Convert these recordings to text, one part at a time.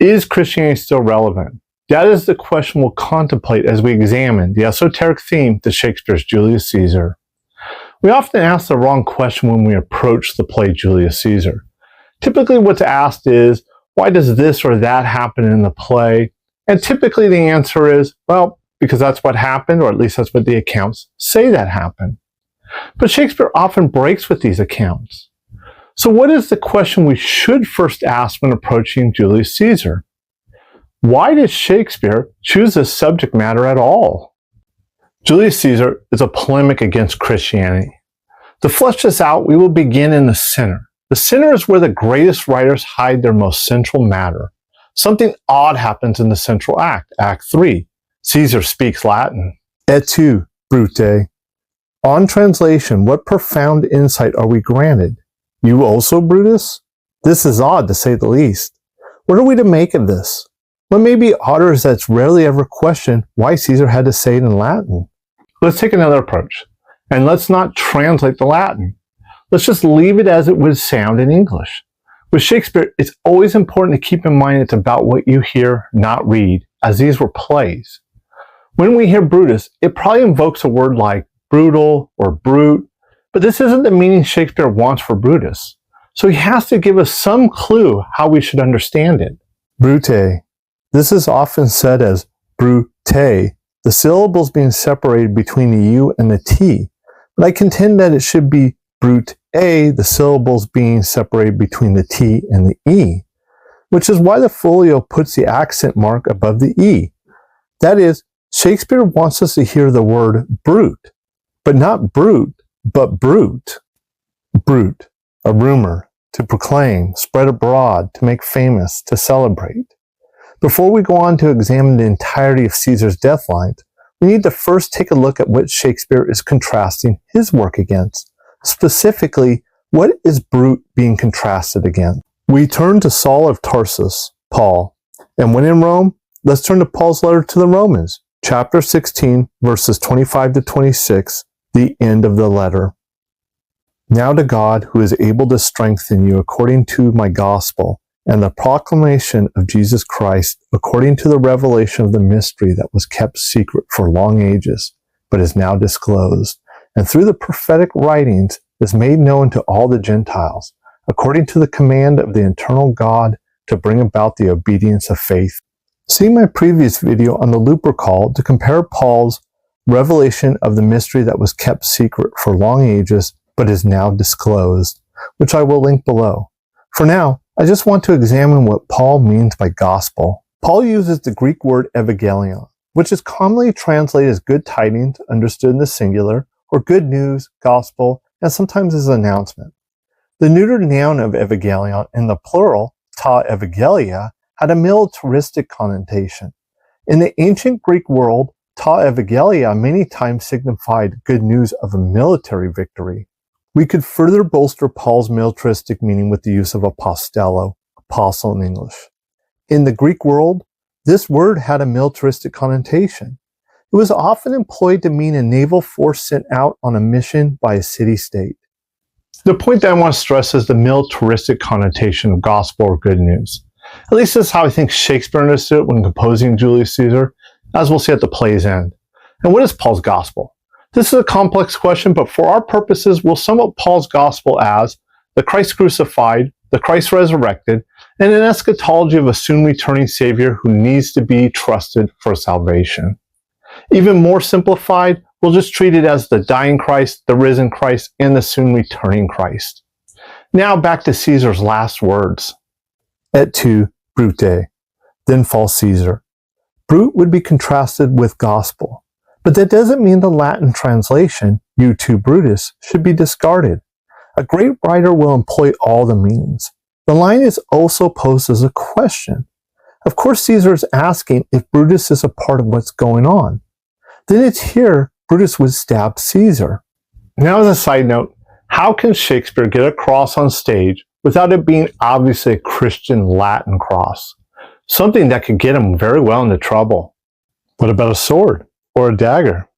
Is Christianity still relevant? That is the question we'll contemplate as we examine the esoteric theme to Shakespeare's Julius Caesar. We often ask the wrong question when we approach the play Julius Caesar. Typically what's asked is, why does this or that happen in the play? And typically the answer is, well, because that's what happened, or at least that's what the accounts say that happened. But Shakespeare often breaks with these accounts. So what is the question we should first ask when approaching Julius Caesar? Why did Shakespeare choose this subject matter at all? Julius Caesar is a polemic against Christianity. To flesh this out, we will begin in the center. The center is where the greatest writers hide their most central matter. Something odd happens in the central act, Act 3. Caesar speaks Latin. Et tu, Brute. On translation, what profound insight are we granted? You also, Brutus? This is odd, to say the least. What are we to make of this? What may be odder is that it's rarely ever questioned why Caesar had to say it in Latin. Let's take another approach, and let's not translate the Latin. Let's just leave it as it would sound in English. With Shakespeare, it's always important to keep in mind it's about what you hear, not read, as these were plays. When we hear Brutus, it probably invokes a word like brutal or brute, but this isn't the meaning Shakespeare wants for Brutus. So he has to give us some clue how we should understand it. Brute. This is often said as brute, the syllables being separated between the U and the T, but I contend that it should be brute, the syllables being separated between the T and the E, which is why the folio puts the accent mark above the E. That is, Shakespeare wants us to hear the word brute, but not brute, but brute. Brute, a rumor, to proclaim, spread abroad, to make famous, to celebrate. Before we go on to examine the entirety of Caesar's death lines, we need to first take a look at what Shakespeare is contrasting his work against. Specifically, what is brute being contrasted against? We turn to Saul of Tarsus, Paul, and when in Rome, let's turn to Paul's letter to the Romans, chapter 16, verses 25 to 26, the end of the letter. Now to God, who is able to strengthen you according to my gospel, and the proclamation of Jesus Christ, according to the revelation of the mystery that was kept secret for long ages, but is now disclosed, and through the prophetic writings is made known to all the Gentiles, according to the command of the eternal God, to bring about the obedience of faith. See my previous video on the looper call to compare Paul's revelation of the mystery that was kept secret for long ages, but is now disclosed, which I will link below. For now, I just want to examine what Paul means by gospel. Paul uses the Greek word evangelion, which is commonly translated as good tidings, understood in the singular, or good news, gospel, and sometimes as announcement. The neuter noun of evangelion in the plural, ta evangelia, had a militaristic connotation. In the ancient Greek world, ta evangelia many times signified good news of a military victory. We could further bolster Paul's militaristic meaning with the use of apostello, apostle in English. In the Greek world, this word had a militaristic connotation. It was often employed to mean a naval force sent out on a mission by a city-state. The point that I want to stress is the militaristic connotation of gospel or good news. At least that's how I think Shakespeare understood it when composing Julius Caesar, as we'll see at the play's end. And what is Paul's gospel? This is a complex question, but for our purposes, we'll sum up Paul's gospel as the Christ crucified, the Christ resurrected, and an eschatology of a soon returning Savior who needs to be trusted for salvation. Even more simplified, we'll just treat it as the dying Christ, the risen Christ, and the soon returning Christ. Now back to Caesar's last words. Et tu, Brute, then false Caesar. Brute would be contrasted with gospel. But that doesn't mean the Latin translation, you too, Brutus, should be discarded. A great writer will employ all the means. The line is also posed as a question. Of course, Caesar is asking if Brutus is a part of what's going on. Then it's here Brutus would stab Caesar. Now as a side note, how can Shakespeare get a cross on stage without it being obviously a Christian Latin cross? Something that could get him very well into trouble. What about a sword? Or a dagger?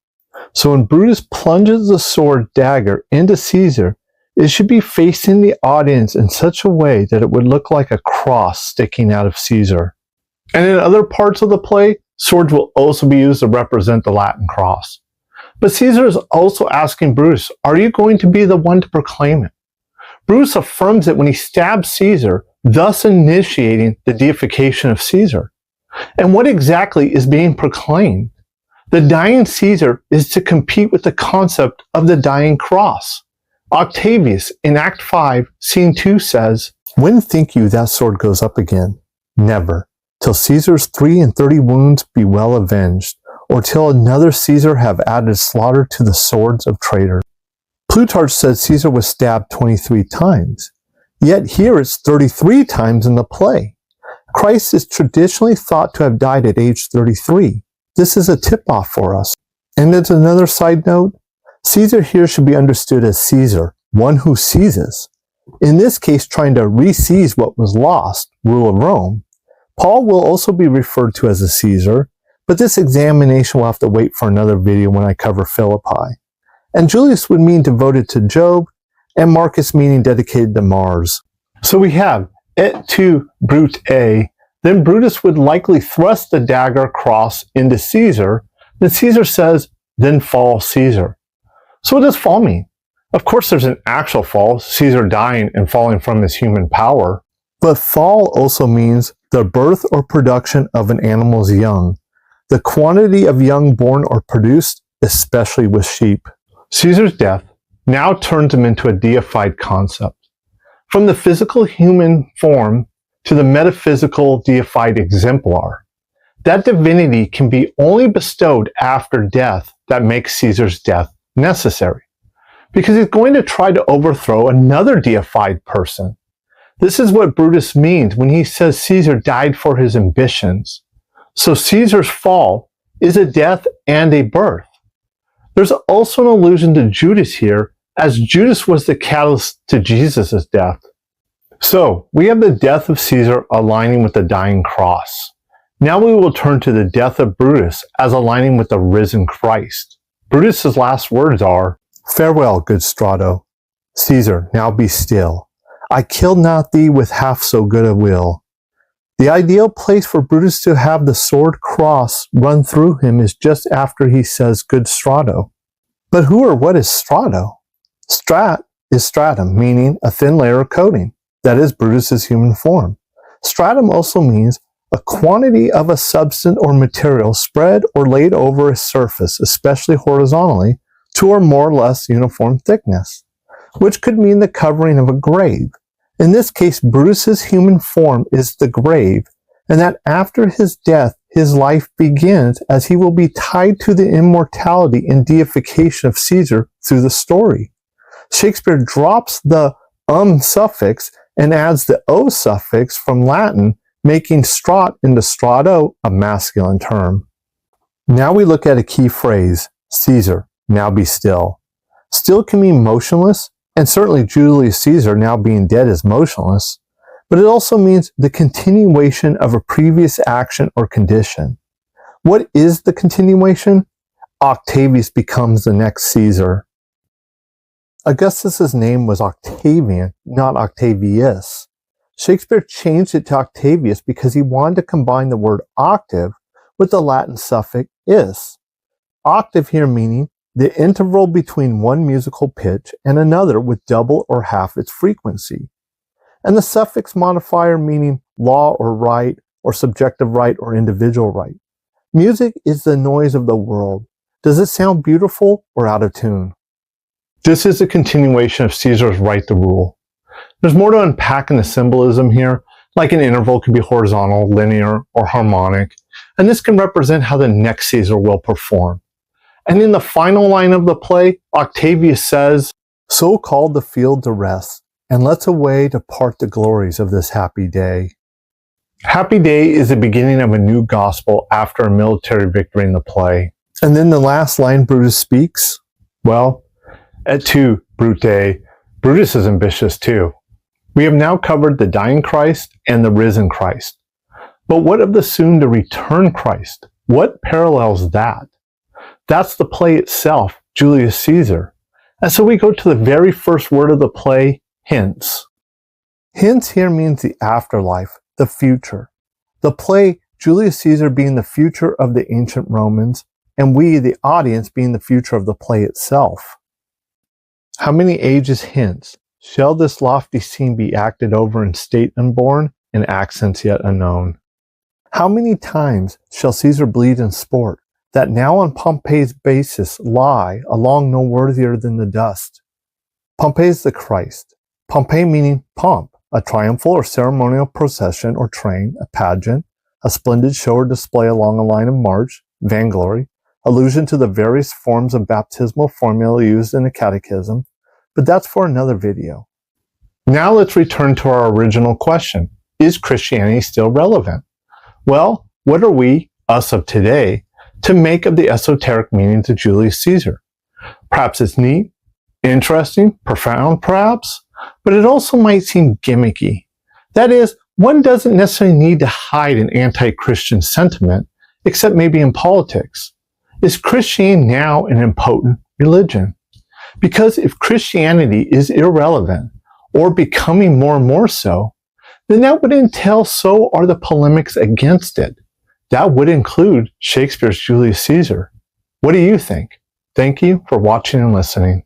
So when Brutus plunges the sword dagger into Caesar, it should be facing the audience in such a way that it would look like a cross sticking out of Caesar. And in other parts of the play, swords will also be used to represent the Latin cross. But Caesar is also asking Brutus, are you going to be the one to proclaim it? Brutus affirms it when he stabs Caesar, thus initiating the deification of Caesar. And what exactly is being proclaimed? The dying Caesar is to compete with the concept of the dying cross. Octavius, in Act 5, Scene 2 says, "When think you that sword goes up again? Never, till Caesar's 33 wounds be well avenged, or till another Caesar have added slaughter to the swords of traitors." Plutarch said Caesar was stabbed 23 times, yet here it's 33 times in the play. Christ is traditionally thought to have died at age 33. This is a tip-off for us. And as another side note, Caesar here should be understood as Caesar, one who seizes. In this case, trying to re-seize what was lost, rule of Rome. Paul will also be referred to as a Caesar, but this examination will have to wait for another video when I cover Philippi. And Julius would mean devoted to Job, and Marcus meaning dedicated to Mars. So we have et tu, Brute A, then Brutus would likely thrust the dagger across into Caesar, then Caesar says, then fall Caesar. So what does fall mean? Of course there's an actual fall, Caesar dying and falling from his human power, but fall also means the birth or production of an animal's young, the quantity of young born or produced, especially with sheep. Caesar's death now turns him into a deified concept. From the physical human form to the metaphysical deified exemplar, that divinity can be only bestowed after death that makes Caesar's death necessary, because he's going to try to overthrow another deified person. This is what Brutus means when he says Caesar died for his ambitions. So Caesar's fall is a death and a birth. There's also an allusion to Judas here, as Judas was the catalyst to Jesus' death. So we have the death of Caesar aligning with the dying cross. Now we will turn to the death of Brutus as aligning with the risen Christ. Brutus's last words are, "Farewell, good Strato. Caesar, now be still. I killed not thee with half so good a will." The ideal place for Brutus to have the sword cross run through him is just after he says, "Good Strato." But who or what is Strato? Strat is stratum, meaning a thin layer of coating. That is Brutus's human form. Stratum also means a quantity of a substance or material spread or laid over a surface, especially horizontally, to a more or less uniform thickness, which could mean the covering of a grave. In this case, Brutus's human form is the grave, and that after his death, his life begins, as he will be tied to the immortality and deification of Caesar through the story. Shakespeare drops the suffix and adds the o suffix from Latin, making strat into strato a masculine term. Now we look at a key phrase, Caesar, now be still. Still can mean motionless, and certainly Julius Caesar, now being dead, is motionless, but it also means the continuation of a previous action or condition. What is the continuation? Octavius becomes the next Caesar. Augustus's name was Octavian, not Octavius. Shakespeare changed it to Octavius because he wanted to combine the word octave with the Latin suffix is. Octave here meaning the interval between one musical pitch and another with double or half its frequency. And the suffix modifier meaning law or right, or subjective right or individual right. Music is the noise of the world. Does it sound beautiful or out of tune? This is a continuation of Caesar's right to rule. There's more to unpack in the symbolism here, like an interval could be horizontal, linear, or harmonic, and this can represent how the next Caesar will perform. And in the final line of the play, Octavius says, "So called the field to rest, and let's away to part the glories of this happy day." Happy day is the beginning of a new gospel after a military victory in the play. And then the last line Brutus speaks, well, et tu, Brute, Brutus is ambitious too. We have now covered the dying Christ and the risen Christ. But what of the soon to return Christ? What parallels that? That's the play itself, Julius Caesar. And so we go to the very first word of the play, hence. Hence here means the afterlife, the future. The play Julius Caesar being the future of the ancient Romans, and we, the audience, being the future of the play itself. How many ages hence shall this lofty scene be acted over in state unborn and accents yet unknown? How many times shall Caesar bleed in sport, that now on Pompey's basis lie along no worthier than the dust? Pompey is the Christ. Pompey meaning pomp, a triumphal or ceremonial procession or train, a pageant, a splendid show or display along a line of march, vainglory, allusion to the various forms of baptismal formula used in the catechism, but that's for another video. Now let's return to our original question. Is Christianity still relevant? Well, what are we, us of today, to make of the esoteric meanings of Julius Caesar? Perhaps it's neat, interesting, profound perhaps, but it also might seem gimmicky. That is, one doesn't necessarily need to hide an anti-Christian sentiment, except maybe in politics. Is Christianity now an impotent religion? Because if Christianity is irrelevant, or becoming more and more so, then that would entail so are the polemics against it. That would include Shakespeare's Julius Caesar. What do you think? Thank you for watching and listening.